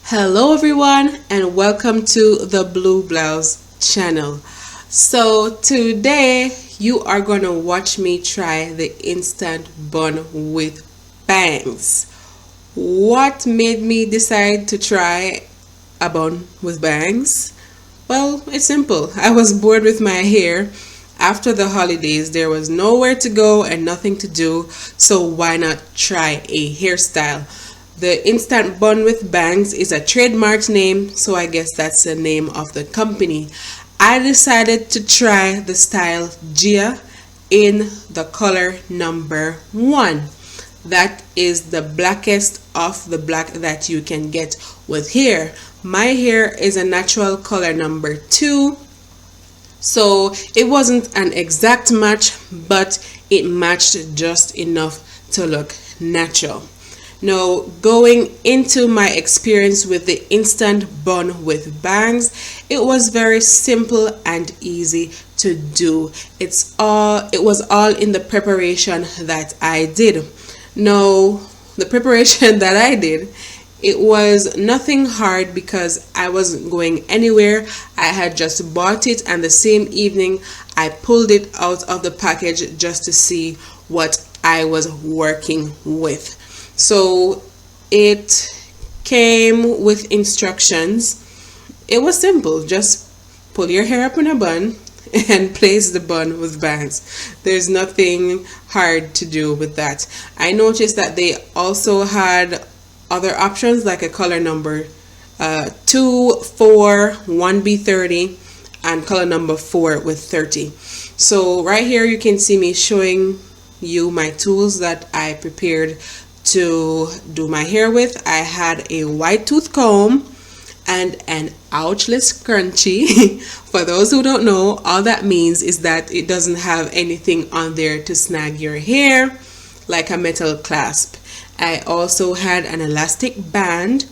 Hello everyone and welcome to the Blouz channel. So today you are going to watch me try the instant bun with bangs. What made me decide to try a bun with bangs? Well, it's simple. I was bored with my hair. After the holidays, there was nowhere to go and nothing to do, so why not try a hairstyle? The instant bun with bangs is a trademark name, so I guess that's the name of the company. I decided to try the style Gia in the color number 1. That is the blackest of the black that you can get with hair. My hair is a natural color number 2, so it wasn't an exact match, but it matched just enough to look natural. Now, going into my experience with the instant bun with bangs, it was very simple and easy to do. It was all in the preparation that I did. Now, the preparation that I did, it was nothing hard because I wasn't going anywhere. I had just bought it, and the same evening I pulled it out of the package just to see what I was working with. So it came with instructions. It was simple. Just pull your hair up in a bun and place the bun with bangs. There's nothing hard to do with that. I noticed that they also had other options like a color number 2, 4, 1B30 and color number 4 with 30. So right here you can see me showing you my tools that I prepared to do my hair with. I had a white tooth comb and an ouchless scrunchie. For those who don't know, all that means is that it doesn't have anything on there to snag your hair like a metal clasp. I also had an elastic band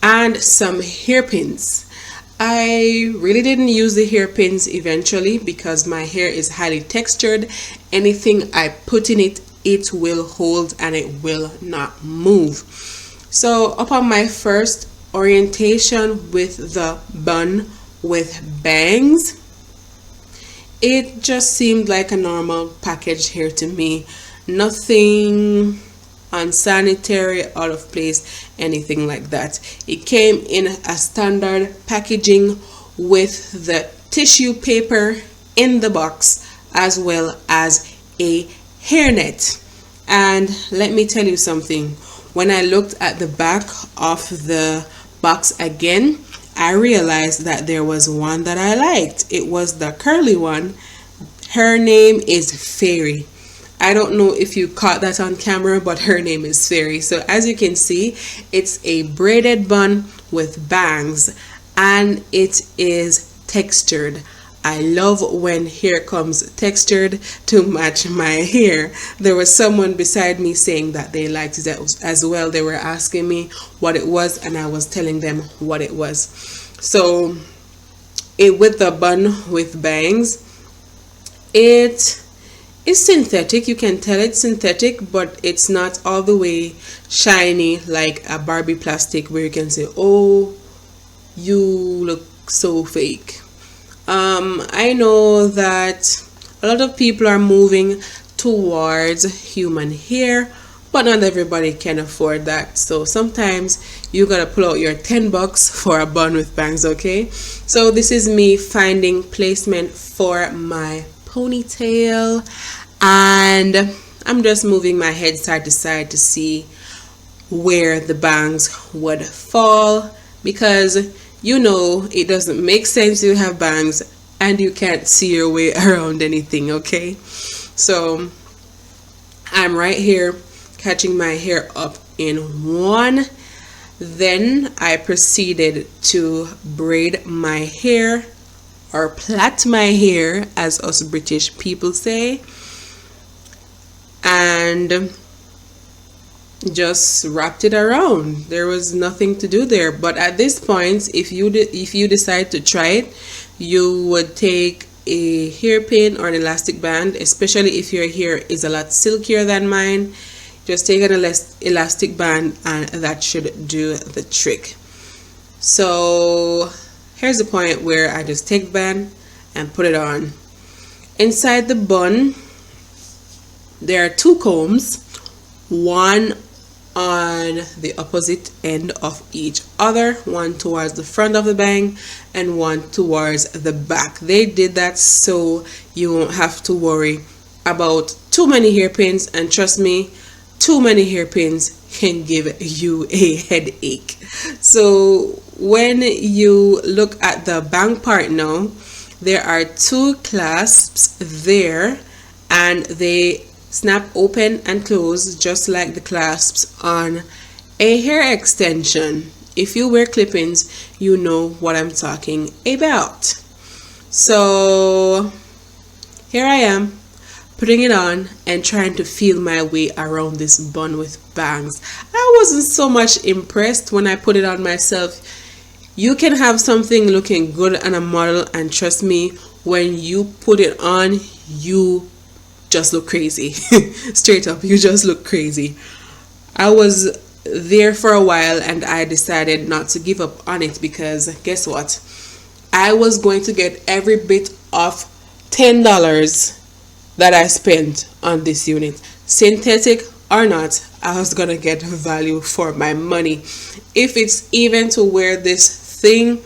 and some hairpins. I really didn't use the hairpins eventually because my hair is highly textured. Anything I put in it, it will hold and it will not move. So upon my first orientation with the bun with bangs, it just seemed like a normal packaged hair to me. Nothing unsanitary, out of place, anything like that. It came in a standard packaging with the tissue paper in the box as well as a hairnet. And let me tell you something, when I looked at the back of the box again, I realized that there was one that I liked. It was the curly one. Her name is Fairy. I don't know if you caught that on camera, but her name is Fairy. So as you can see, it's a braided bun with bangs and it is textured. I love when hair comes textured to match my hair. There was someone beside me saying that they liked it as well. They were asking me what it was and I was telling them what it was. So with the bun with bangs, it is synthetic. You can tell it's synthetic, but it's not all the way shiny like a Barbie plastic where you can say, oh, you look so fake. I know that a lot of people are moving towards human hair, but not everybody can afford that. So sometimes you gotta pull out your $10 for a bun with bangs, okay? So this is me finding placement for my ponytail, and I'm just moving my head side to side to see where the bangs would fall, because you know it doesn't make sense to have bangs and you can't see your way around anything, okay? So I'm right here catching my hair up in one. Then I proceeded to braid my hair, or plait my hair as us British people say, and just wrapped it around. There was nothing to do there. But at this point, if you decide to try it, you would take a hairpin or an elastic band, especially if your hair is a lot silkier than mine. Just take an elastic band and that should do the trick. So here's the point where I just take the band and put it on. Inside the bun, there are two combs, one on the opposite end of each other, one towards the front of the bang and one towards the back. They did that so you won't have to worry about too many hairpins, and trust me, too many hairpins can give you a headache. So when you look at the bang part now, there are two clasps there and they snap open and close just like the clasps on a hair extension. If you wear clip-ins, you know what I'm talking about. So here I am putting it on and trying to feel my way around this bun with bangs. I wasn't so much impressed when I put it on myself. You can have something looking good on a model, and trust me, when you put it on, you just look crazy. Straight up, you just look crazy. I was there for a while and I decided not to give up on it, because guess what? I was going to get every bit of $10 that I spent on this unit. Synthetic or not, I was gonna get value for my money. If it's even to wear this thing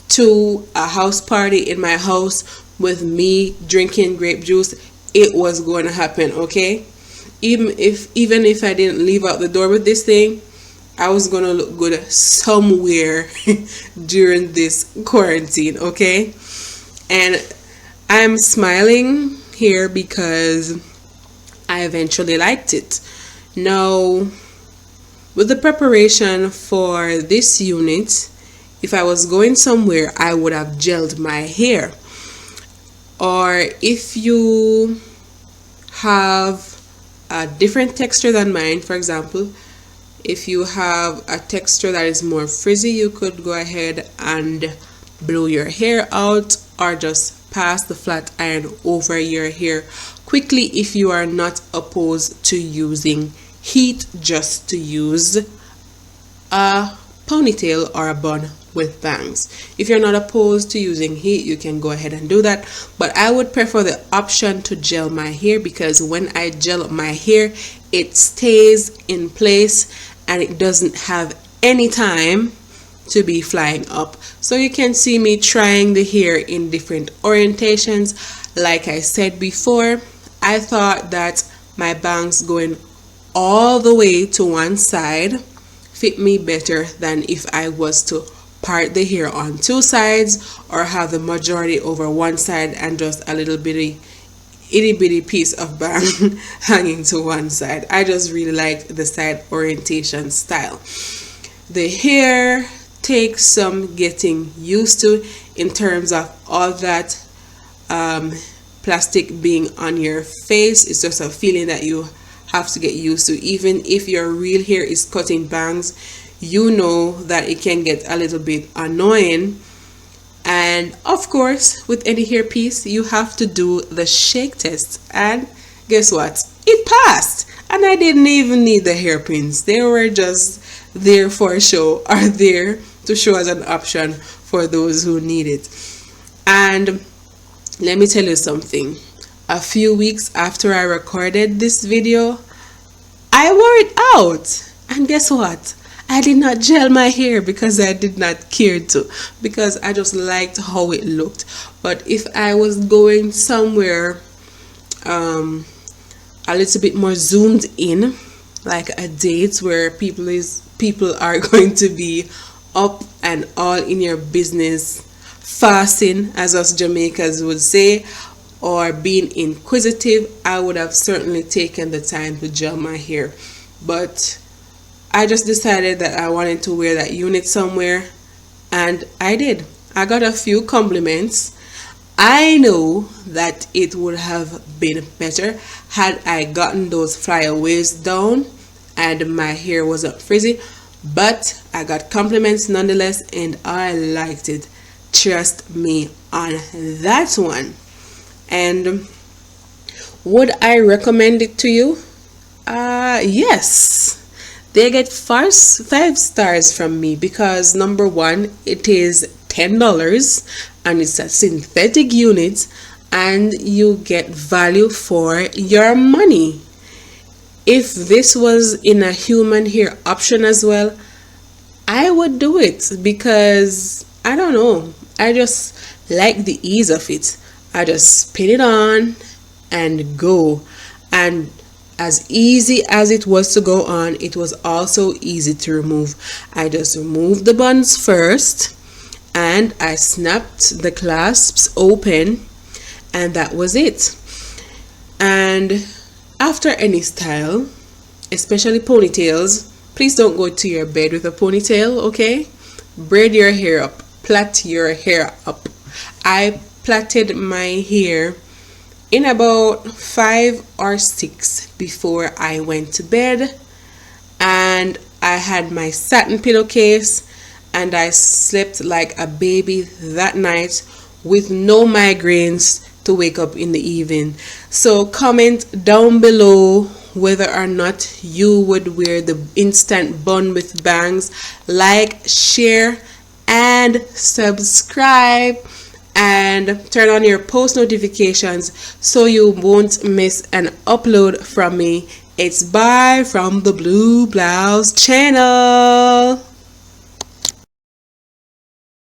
to a house party in my house with me drinking grape juice, it was going to happen, okay? Even if I didn't leave out the door with this thing, I was going to look good somewhere during this quarantine, okay? And I'm smiling here because I eventually liked it. Now, with the preparation for this unit, if I was going somewhere, I would have gelled my hair. Or if you have a different texture than mine, for example, if you have a texture that is more frizzy, you could go ahead and blow your hair out, or just pass the flat iron over your hair quickly if you are not opposed to using heat, just to use a ponytail or a bun with bangs. If you're not opposed to using heat, you can go ahead and do that, but I would prefer the option to gel my hair, because when I gel my hair, it stays in place and it doesn't have any time to be flying up. So you can see me trying the hair in different orientations. Like I said before, I thought that my bangs going all the way to one side fit me better than if I was to part the hair on two sides, or have the majority over one side and just a little bitty itty bitty piece of bang hanging to one side. I just really liked the side orientation style. The hair takes some getting used to in terms of all that plastic being on your face. It's just a feeling that you have to get used to. Even if your real hair is cutting bangs, you know that it can get a little bit annoying. And of course, with any hair piece, you have to do the shake test, and guess what? It passed, and I didn't even need the hairpins. They were just there for show, or there to show as an option for those who need it. And let me tell you something. A few weeks after I recorded this video, I wore it out, and guess what? I did not gel my hair because I did not care to, because I just liked how it looked. But if I was going somewhere a little bit more zoomed in, like a date where people are going to be up and all in your business, fasting, as us Jamaicans would say, or being inquisitive, I would have certainly taken the time to gel my hair. But I just decided that I wanted to wear that unit somewhere, and I did. I got a few compliments. I know that it would have been better had I gotten those flyaways down and my hair wasn't frizzy, but I got compliments nonetheless, and I liked it. Trust me on that one. And would I recommend it to you? Yes. they get five stars from me because number one, it is $10 and it's a synthetic unit and you get value for your money. If this was in a human hair option as well, I would do it because I don't know, I just like the ease of it. I just spin it on and go. And as easy as it was to go on, it was also easy to remove. I just removed the buns first and I snapped the clasps open, and that was it. And after any style, especially ponytails, please don't go to your bed with a ponytail, okay? Braid your hair up, plait your hair up. I plaited my hair in about 5 or 6 before I went to bed, and I had my satin pillowcase and I slept like a baby that night with no migraines to wake up in the evening. So comment down below whether or not you would wear the instant bun with bangs. Like, share and subscribe, and turn on your post notifications so you won't miss an upload from me. It's bye from the Blouz channel.